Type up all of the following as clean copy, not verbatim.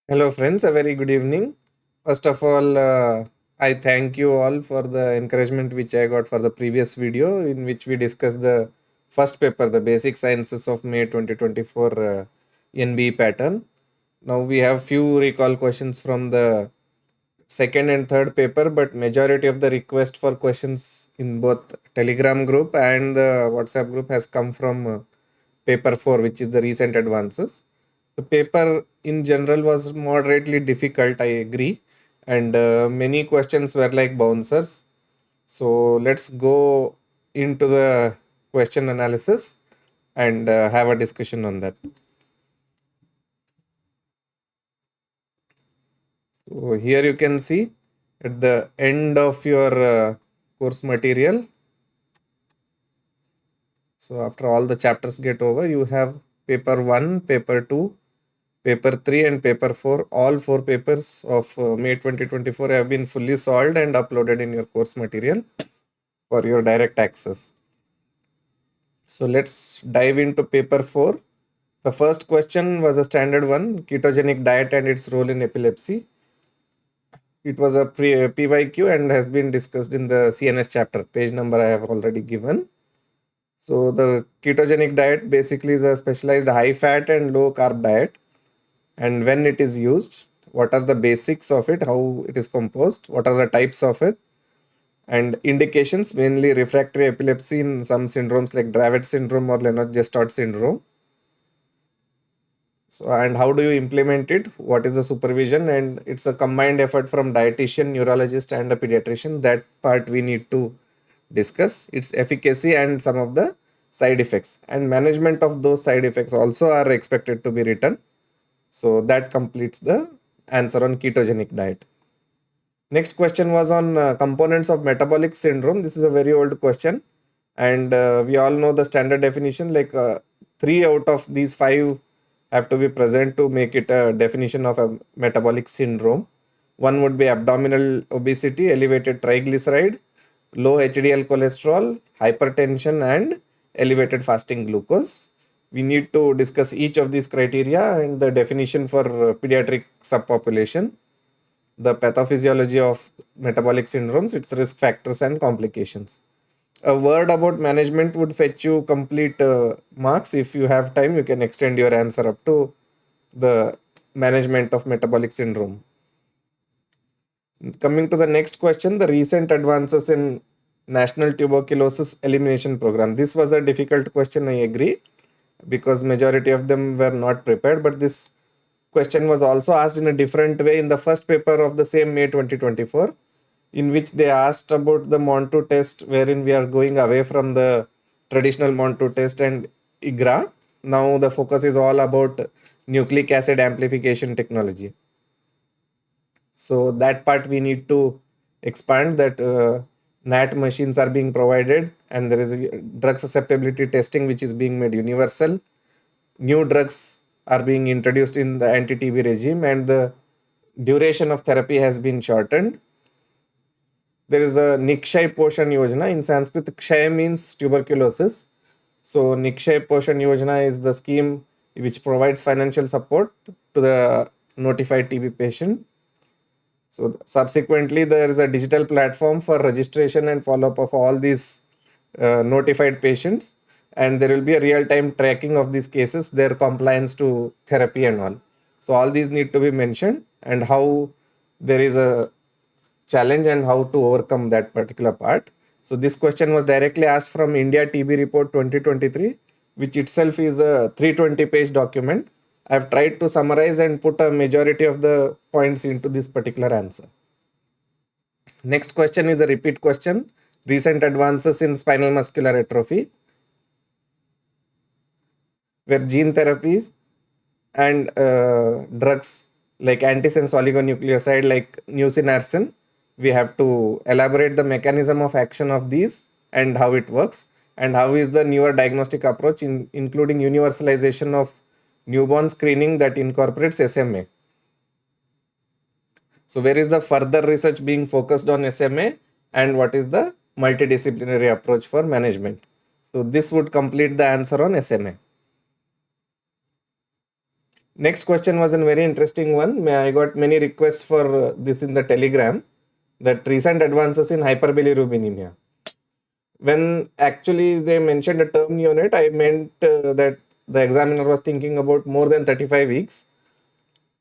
Hello, friends. A very good evening. First of all, I thank you all for the encouragement which I got for the previous video, in which we discussed the first paper, the Basic Sciences of May 2024 NBE pattern. Now we have few recall questions from the second and third paper, but majority of the request for questions in both Telegram group and the WhatsApp group has come from paper 4, which is the recent advances. The paper in general was moderately difficult, I agree, and many questions were like bouncers. So let's go into the question analysis and have a discussion on that. So here you can see at the end of your course material. So after all the chapters get over, you have paper 1, paper 2, paper 3 and paper 4. All four papers of May 2024 have been fully solved and uploaded in your course material for your direct access. So let's dive into paper 4. The first question was a standard one, ketogenic diet and its role in epilepsy. It was a PYQ and has been discussed in the CNS chapter. Page number I have already given. So the ketogenic diet basically is a specialized high fat and low carb diet. And when it is used, what are the basics of it, how it is composed, what are the types of it, and indications, mainly refractory epilepsy in some syndromes like Dravet syndrome or Lennox-Gastaut syndrome. So, and how do you implement it? What is the supervision? And it's a combined effort from dietitian, neurologist, and a pediatrician. That part we need to discuss. Its efficacy and some of the side effects. And management of those side effects also are expected to be written. So that completes the answer on ketogenic diet. Next question was on components of metabolic syndrome. This is a very old question, and we all know the standard definition. Like 3 out of these 5 have to be present to make it a definition of a metabolic syndrome. One would be abdominal obesity, elevated triglyceride, low HDL cholesterol, hypertension, and elevated fasting glucose. We need to discuss each of these criteria and the definition for pediatric subpopulation, the pathophysiology of metabolic syndromes, its risk factors and complications. A word about management would fetch you complete marks. If you have time, you can extend your answer up to the management of metabolic syndrome. Coming to the next question, the recent advances in National Tuberculosis Elimination Program. This was a difficult question, I agree, because majority of them were not prepared, but this question was also asked in a different way in the first paper of the same May 2024, in which they asked about the Montu test, wherein we are going away from the traditional Montu test and IGRA. Now the focus is all about nucleic acid amplification technology. So that part we need to expand, that NAT machines are being provided and there is a drug susceptibility testing which is being made universal. New drugs are being introduced in the anti-TB regime and the duration of therapy has been shortened. There is a Nikshay Poshan Yojana. In Sanskrit, Kshay means tuberculosis. So Nikshay Poshan Yojana is the scheme which provides financial support to the notified TB patient. So subsequently, there is a digital platform for registration and follow-up of all these notified patients, and there will be a real-time tracking of these cases, their compliance to therapy and all. So all these need to be mentioned and how there is a challenge and how to overcome that particular part. So this question was directly asked from India TB Report 2023, which itself is a 320-page document. I've tried to summarize and put a majority of the points into this particular answer. Next question is a repeat question. Recent advances in spinal muscular atrophy, where gene therapies and drugs like antisense oligonucleoside like nusinersen, we have to elaborate the mechanism of action of these and how it works, and how is the newer diagnostic approach including universalization of newborn screening that incorporates SMA. So where is the further research being focused on SMA and what is the multidisciplinary approach for management? So this would complete the answer on SMA. Next question was a very interesting one. I got many requests for this in the Telegram, that recent advances in hyperbilirubinemia. When actually they mentioned a term unit, I meant that the examiner was thinking about more than 35 weeks.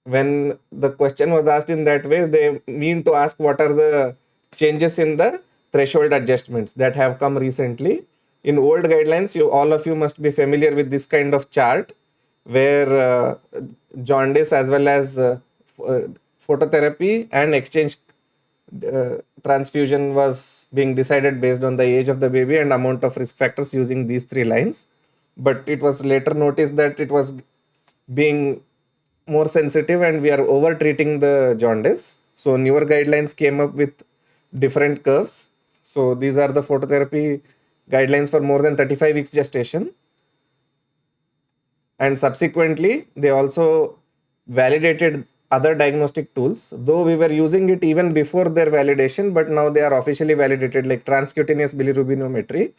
When the question was asked in that way, they mean to ask what are the changes in the threshold adjustments that have come recently. In old guidelines, all of you must be familiar with this kind of chart where jaundice as well as phototherapy and exchange transfusion was being decided based on the age of the baby and amount of risk factors using these three lines. But it was later noticed that it was being more sensitive and we are over treating the jaundice. So newer guidelines came up with different curves. So these are the phototherapy guidelines for more than 35 weeks gestation. And subsequently, they also validated other diagnostic tools, though we were using it even before their validation, but now they are officially validated, like transcutaneous bilirubinometry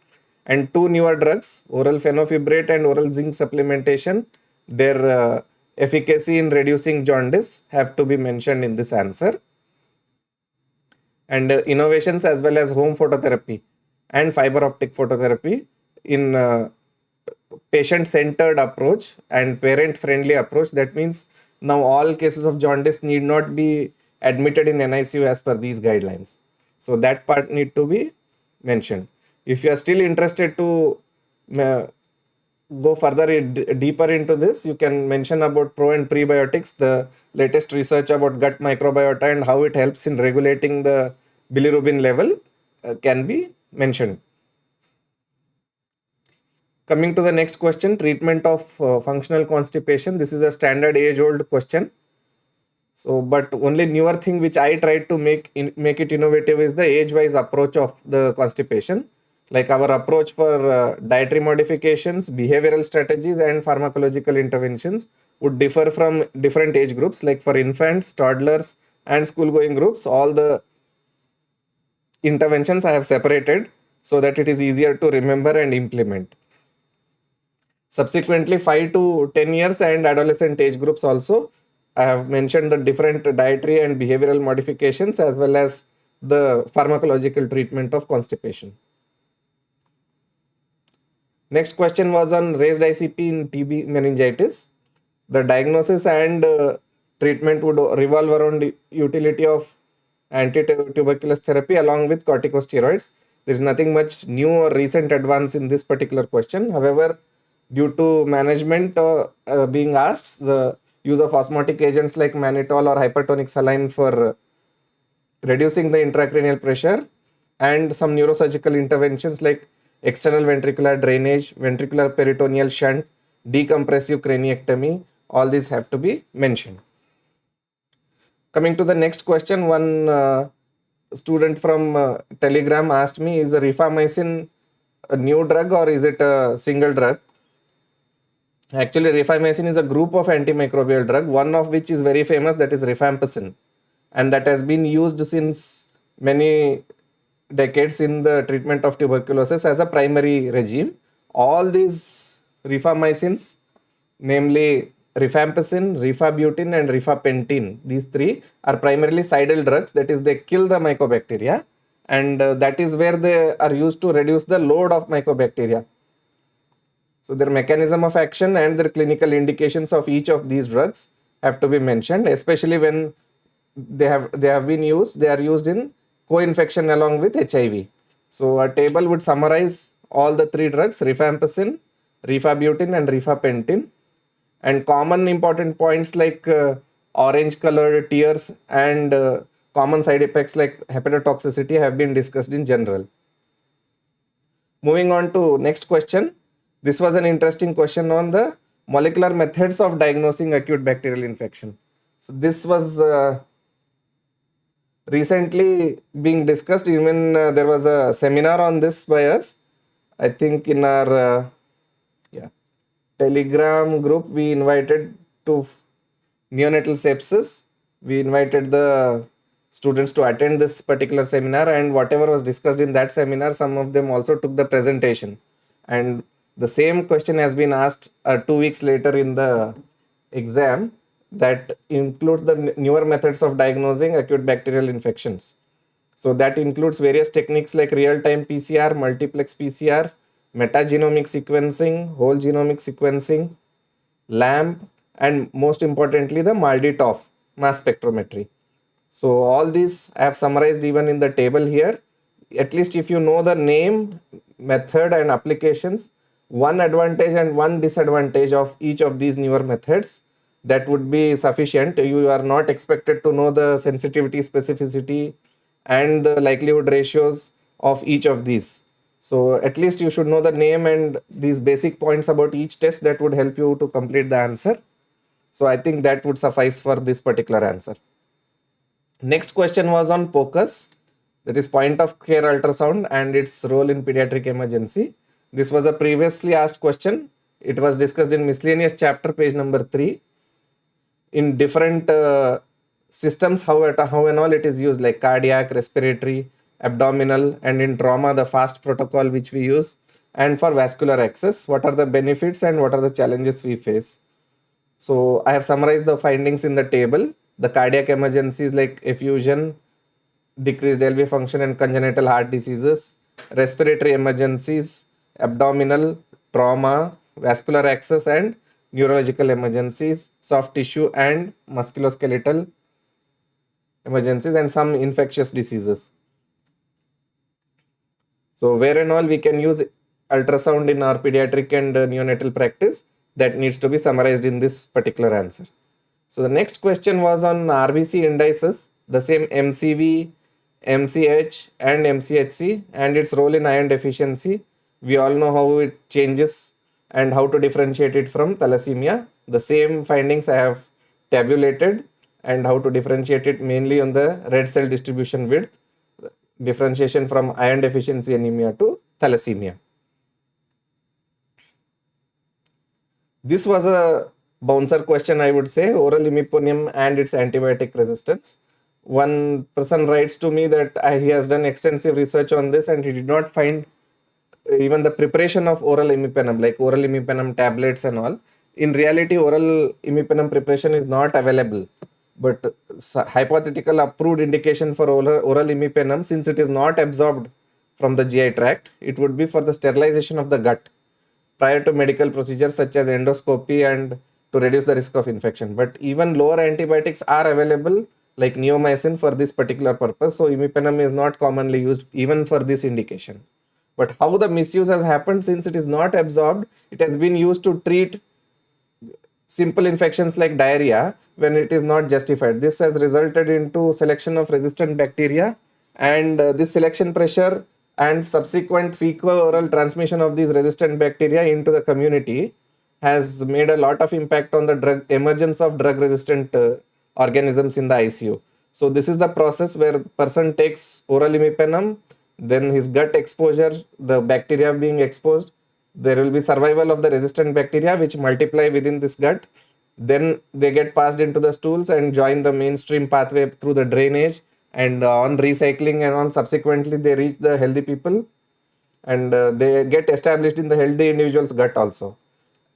and two newer drugs, oral fenofibrate and oral zinc supplementation. Their efficacy in reducing jaundice have to be mentioned in this answer. And innovations as well as home phototherapy and fiber optic phototherapy in patient-centered approach and parent-friendly approach. That means now all cases of jaundice need not be admitted in NICU as per these guidelines. So that part need to be mentioned. If you are still interested to go further deeper into this, you can mention about pro and prebiotics, the latest research about gut microbiota and how it helps in regulating the bilirubin level can be mentioned. Coming to the next question, treatment of functional constipation. This is a standard age-old question. So, but only newer thing which I tried to make it innovative is the age-wise approach of the constipation. Like our approach for dietary modifications, behavioral strategies, and pharmacological interventions would differ from different age groups. Like for infants, toddlers, and school-going groups, all the interventions I have separated so that it is easier to remember and implement. Subsequently, 5 to 10 years and adolescent age groups also, I have mentioned the different dietary and behavioral modifications as well as the pharmacological treatment of constipation. Next question was on raised ICP in TB meningitis. The diagnosis and treatment would revolve around the utility of anti-tuberculous therapy along with corticosteroids. There is nothing much new or recent advance in this particular question. However, due to management being asked, the use of osmotic agents like mannitol or hypertonic saline for reducing the intracranial pressure and some neurosurgical interventions like external ventricular drainage, ventricular peritoneal shunt, decompressive craniectomy, all these have to be mentioned. Coming to the next question, one student from Telegram asked me, is Rifamycin a new drug or is it a single drug? Actually, Rifamycin is a group of antimicrobial drug, one of which is very famous, that is Rifampicin, and that has been used since many decades in the treatment of tuberculosis as a primary regime. All these Rifamycins, namely Rifampicin, Rifabutin, and Rifapentin, these three are primarily cidal drugs, that is, they kill the mycobacteria, and that is where they are used to reduce the load of mycobacteria. So their mechanism of action and their clinical indications of each of these drugs have to be mentioned, especially when they have been used. They are used in co-infection along with HIV. So a table would summarize all the three drugs: Rifampicin, Rifabutin, and Rifapentin. And common important points like orange colored tears and common side effects like hepatotoxicity have been discussed in general. Moving on to next question. This was an interesting question on the molecular methods of diagnosing acute bacterial infection. So this was recently being discussed. Even there was a seminar on this by us. I think in our Telegram group we invited to neonatal sepsis. We invited the students to attend this particular seminar, and whatever was discussed in that seminar, some of them also took the presentation. And the same question has been asked 2 weeks later in the exam that includes the newer methods of diagnosing acute bacterial infections. So that includes various techniques like real-time PCR, multiplex PCR, metagenomic sequencing, whole genomic sequencing, LAMP, and most importantly, the MALDI-TOF, mass spectrometry. So all these I have summarized even in the table here. At least if you know the name, method and applications, one advantage and one disadvantage of each of these newer methods, that would be sufficient. You are not expected to know the sensitivity, specificity and the likelihood ratios of each of these. So at least you should know the name and these basic points about each test that would help you to complete the answer. So I think that would suffice for this particular answer. Next question was on POCUS, that is point of care ultrasound and its role in pediatric emergency. This was a previously asked question. It was discussed in miscellaneous chapter, page number 3. In different systems, how and all it is used, like cardiac, respiratory, abdominal, and in trauma, the FAST protocol which we use, and for vascular access, what are the benefits and what are the challenges we face. So I have summarized the findings in the table. The cardiac emergencies like effusion, decreased LV function and congenital heart diseases, respiratory emergencies, abdominal, trauma, vascular access and neurological emergencies, soft tissue and musculoskeletal emergencies, and some infectious diseases. So where and all we can use ultrasound in our pediatric and neonatal practice, that needs to be summarized in this particular answer. So the next question was on RBC indices, the same MCV, MCH and MCHC and its role in iron deficiency. We all know how it changes and how to differentiate it from thalassemia. The same findings I have tabulated, and how to differentiate it mainly on the red cell distribution width, differentiation from iron deficiency anemia to thalassemia. This was a bouncer question, I would say, oral imipenem and its antibiotic resistance. One person writes to me that he has done extensive research on this and he did not find even the preparation of oral imipenem, like oral imipenem tablets and all. In reality, oral imipenem preparation is not available. But hypothetical approved indication for oral imipenem, since it is not absorbed from the GI tract, it would be for the sterilization of the gut prior to medical procedures such as endoscopy and to reduce the risk of infection. But even lower antibiotics are available like neomycin for this particular purpose. So imipenem is not commonly used even for this indication. But how the misuse has happened, since it is not absorbed, it has been used to treat simple infections like diarrhea when it is not justified. This has resulted into selection of resistant bacteria, and this selection pressure and subsequent fecal oral transmission of these resistant bacteria into the community has made a lot of impact on the drug emergence of drug resistant organisms in the ICU. So this is the process where person takes oral imipenem, then his gut exposure, the bacteria being exposed, there will be survival of the resistant bacteria which multiply within this gut. Then they get passed into the stools and join the mainstream pathway through the drainage, and on recycling and on subsequently they reach the healthy people, and they get established in the healthy individual's gut also.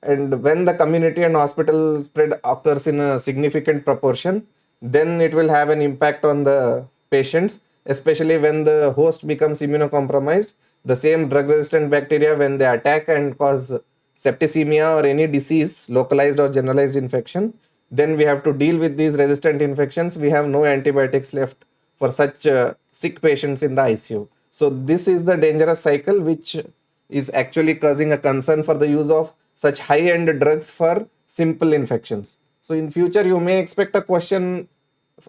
And when the community and hospital spread occurs in a significant proportion, then it will have an impact on the patients, especially when the host becomes immunocompromised. The same drug resistant bacteria, when they attack and cause septicemia or any disease, localized or generalized infection, then we have to deal with these resistant infections. We have no antibiotics left for such sick patients in the ICU. So this is the dangerous cycle which is actually causing a concern for the use of such high-end drugs for simple infections. So in future you may expect a question,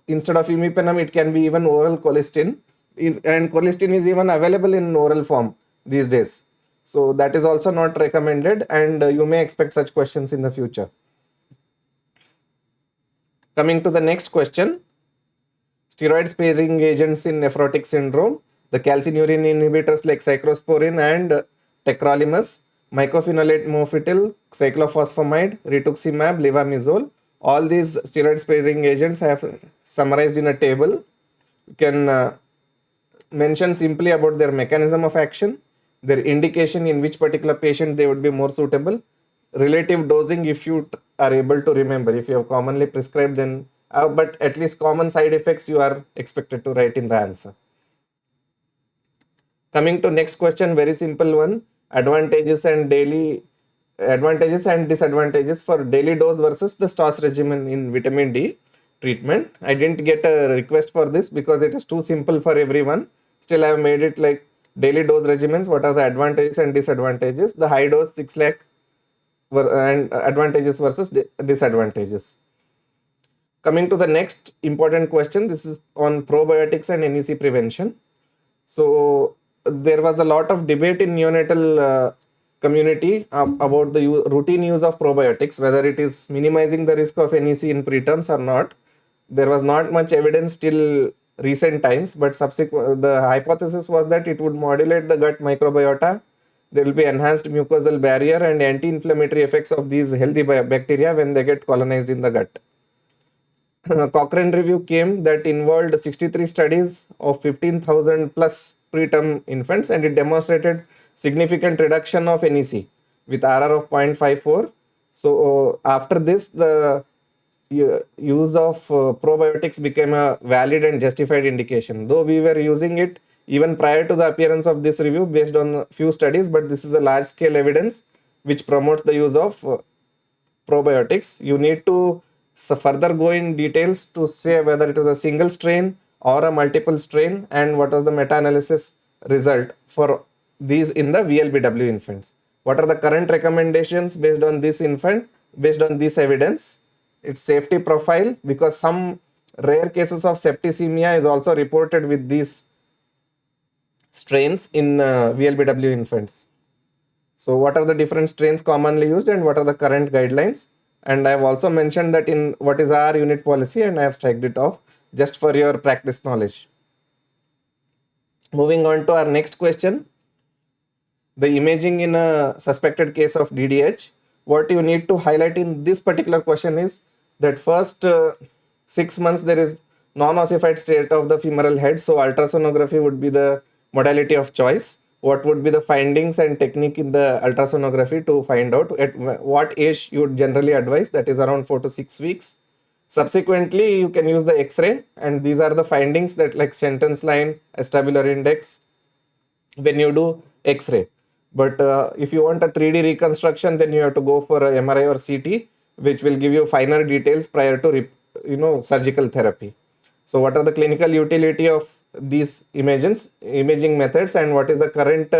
instead of imipenem it can be even oral colistin, and colistin is even available in oral form these days. So that is also not recommended, and you may expect such questions in the future. Coming to the next question, steroid sparing agents in nephrotic syndrome, the calcineurin inhibitors like cyclosporin and tacrolimus, mycophenolate mofetil, cyclophosphamide, rituximab, levamisole. All these steroid sparing agents I have summarized in a table. You can mention simply about their mechanism of action, their indication, in which particular patient they would be more suitable, relative dosing if you are able to remember. If you have commonly prescribed, then but at least common side effects you are expected to write in the answer. Coming to next question, very simple one. Advantages and disadvantages for daily dose versus the STOS regimen in vitamin D treatment. I didn't get a request for this because it is too simple for everyone. Still, I have made it like daily dose regimens. What are the advantages and disadvantages? The high dose 6 lakh and advantages versus disadvantages. Coming to the next important question, this is on probiotics and NEC prevention. So there was a lot of debate in neonatal community about the routine use of probiotics, whether it is minimizing the risk of NEC in preterms or not. There was not much evidence till recent times, but the hypothesis was that it would modulate the gut microbiota. There will be enhanced mucosal barrier and anti-inflammatory effects of these healthy bacteria when they get colonized in the gut. Cochrane review came that involved 63 studies of 15,000 plus preterm infants, and it demonstrated significant reduction of NEC with RR of 0.54. So after this, the use of probiotics became a valid and justified indication. Though we were using it even prior to the appearance of this review based on a few studies, but this is a large scale evidence which promotes the use of probiotics. You need to further go in details to say whether it was a single strain or a multiple strain and what was the meta-analysis result for these in the VLBW infants. What are the current recommendations based on this evidence? Its safety profile, because some rare cases of septicemia is also reported with these strains in VLBW infants. So what are the different strains commonly used and what are the current guidelines? And I have also mentioned that in what is our unit policy, and I have striked it off just for your practice knowledge. Moving on to our next question. The imaging in a suspected case of DDH. What you need to highlight in this particular question is that first 6 months there is non-ossified state of the femoral head. So ultrasonography would be the modality of choice. What would be the findings and technique in the ultrasonography to find out at what age you would generally advise, that is around 4 to 6 weeks. Subsequently, you can use the X-ray, and these are the findings that like sentence line, acetabular index when you do X-ray. But if you want a 3D reconstruction, then you have to go for a MRI or CT, which will give you finer details prior to surgical therapy. So what are the clinical utility of these imaging methods, and what is the current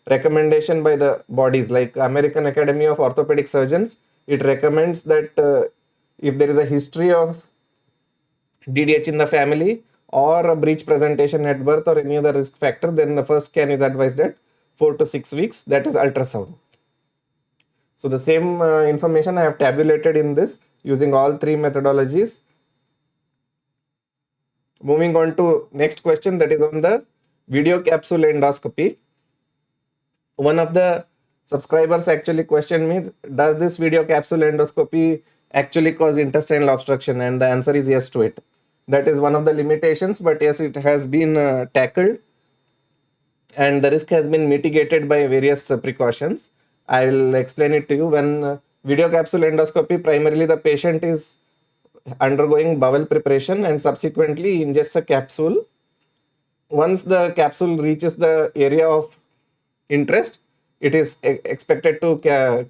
recommendation by the bodies like American Academy of Orthopedic Surgeons? It recommends that if there is a history of DDH in the family or a breech presentation at birth or any other risk factor, then the first scan is advised at 4 to 6 weeks, that is ultrasound. So the same information I have tabulated in this using all three methodologies. Moving on to next question, that is on the video capsule endoscopy. One of the subscribers actually questioned me, does this video capsule endoscopy actually cause intestinal obstruction? And the answer is yes to it. That is one of the limitations, but yes, it has been tackled and the risk has been mitigated by various precautions. I will explain it to you. When video capsule endoscopy, primarily the patient is undergoing bowel preparation and subsequently ingests a capsule. Once the capsule reaches the area of interest, it is expected to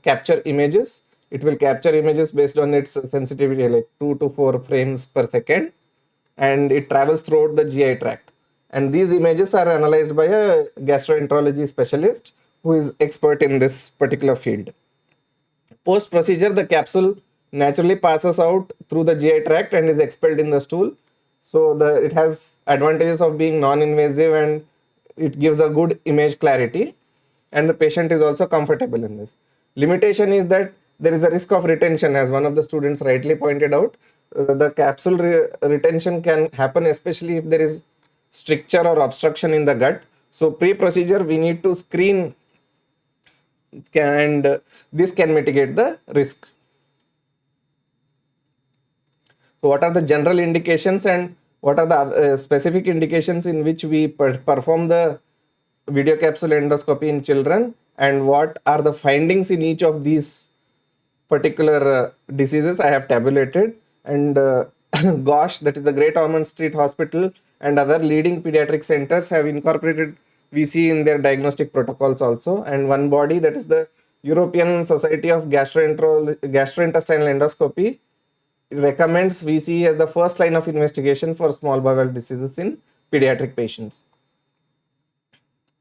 capture images. It will capture images based on its sensitivity, like 2 to 4 frames per second, and it travels throughout the GI tract. And these images are analyzed by a gastroenterology specialist who is expert in this particular field. Post procedure, the capsule naturally passes out through the GI tract and is expelled in the stool. So it has advantages of being non-invasive and it gives a good image clarity, and the patient is also comfortable in this. Limitation is that there is a risk of retention, as one of the students rightly pointed out. The capsule retention can happen especially if there is stricture or obstruction in the gut. So pre-procedure we need to screen, and this can mitigate the risk. So what are the general indications and what are the specific indications in which we perform the video capsule endoscopy in children, and what are the findings in each of these particular diseases I have tabulated, and gosh, that is the Great Ormond Street Hospital and other leading pediatric centers have incorporated VC in their diagnostic protocols also. And one body, that is the European Society of Gastrointestinal Endoscopy, recommends VC as the first line of investigation for small bowel diseases in pediatric patients.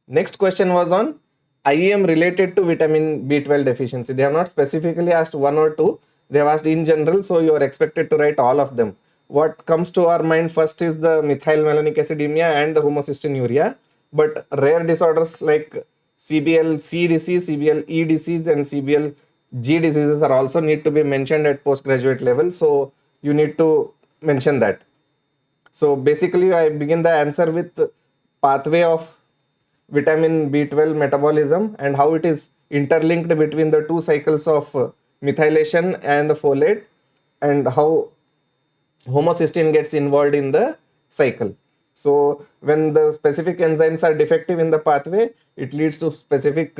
Next question was on IEM related to vitamin B12 deficiency. They have not specifically asked one or two, they have asked in general, so you are expected to write all of them. What comes to our mind first is the methylmalonic acidemia and the homocystinuria, but rare disorders like CBL-C disease, CBL-E disease, and CBL-G diseases are also need to be mentioned at postgraduate level, so you need to mention that. So basically, I begin the answer with pathway of vitamin B12 metabolism and how it is interlinked between the two cycles of methylation and the folate, and how homocysteine gets involved in the cycle. So when the specific enzymes are defective in the pathway, it leads to specific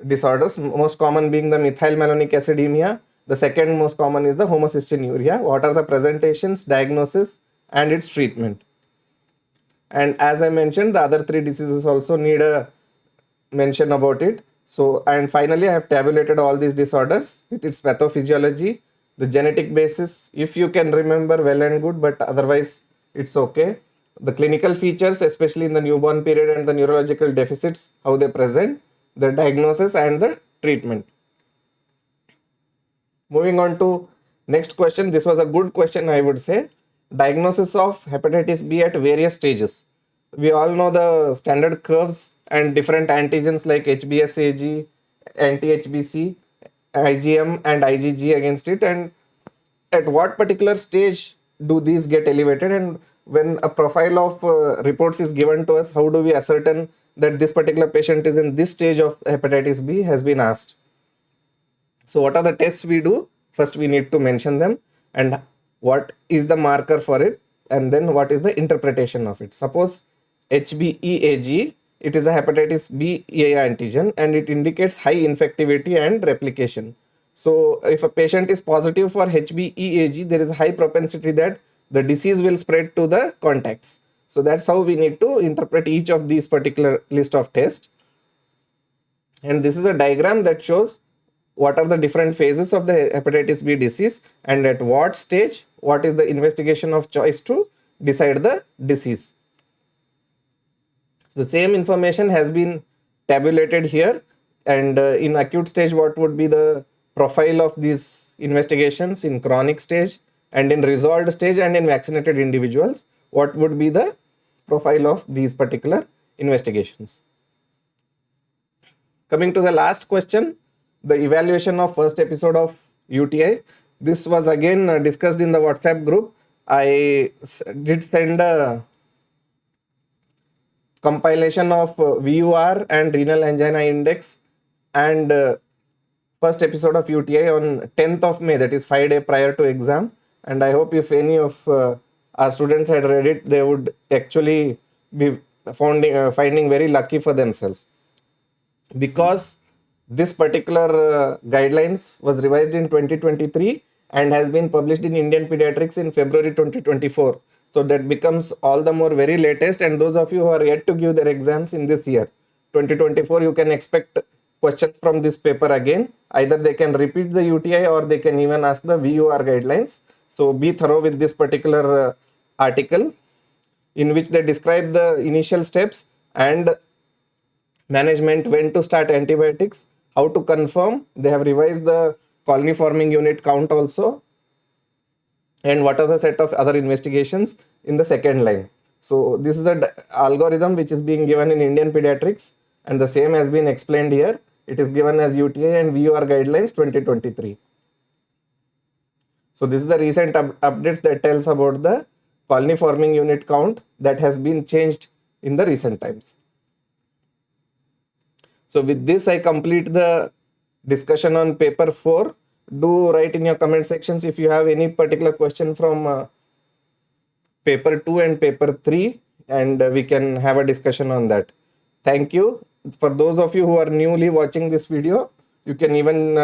disorders, most common being the methylmalonic acidemia. The second most common is the homocystinuria. What are the presentations, diagnosis, and its treatment? And as I mentioned, the other three diseases also need a mention about it. So, and finally, I have tabulated all these disorders with its pathophysiology, the genetic basis, if you can remember, well and good, but otherwise it's okay. The clinical features, especially in the newborn period, and the neurological deficits, how they present, the diagnosis and the treatment. Moving on to next question. This was a good question, I would say. Diagnosis of hepatitis B at various stages. We all know the standard curves and different antigens like HBsAg, anti-HBC, IgM and IgG against it, and at what particular stage do these get elevated, and when a profile of reports is given to us, how do we ascertain that this particular patient is in this stage of hepatitis B has been asked. So what are the tests we do? First we need to mention them, and what is the marker for it, and then what is the interpretation of it. Suppose HBeAg, it is a hepatitis B A antigen and it indicates high infectivity and replication. So if a patient is positive for HBeAg, there is a high propensity that the disease will spread to the contacts. So that's how we need to interpret each of these particular list of tests. And this is a diagram that shows what are the different phases of the hepatitis B disease and at what stage, what is the investigation of choice to decide the disease. The same information has been tabulated here, and in acute stage, what would be the profile of these investigations, in chronic stage, and in resolved stage, and in vaccinated individuals, what would be the profile of these particular investigations. Coming to the last question, the evaluation of first episode of UTI. This was again discussed in the WhatsApp group. I did send a compilation of VUR and renal angina index and first episode of UTI on 10th of May, that is 5 days prior to exam. And I hope if any of our students had read it, they would actually be finding very lucky for themselves, because this particular guidelines was revised in 2023 and has been published in Indian Pediatrics in February 2024. So that becomes all the more very latest, and those of you who are yet to give their exams in this year 2024, you can expect questions from this paper again. Either they can repeat the UTI or they can even ask the VUR guidelines. So be thorough with this particular article, in which they describe the initial steps and management, when to start antibiotics, how to confirm. They have revised the colony forming unit count also, and what are the set of other investigations in the second line. So this is the algorithm which is being given in Indian Pediatrics, and the same has been explained here. It is given as UTI and VUR guidelines 2023. So this is the recent updates that tells about the colony forming unit count that has been changed in the recent times. So with this, I complete the discussion on paper 4. Do write in your comment sections if you have any particular question from paper 2 and paper 3, and we can have a discussion on that. Thank you. For those of you who are newly watching this video, you can even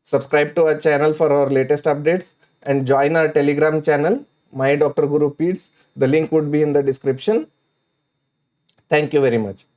Subscribe to our channel for our latest updates and join our Telegram channel, My Dr. Guru Peds. The link would be in the description. Thank you very much.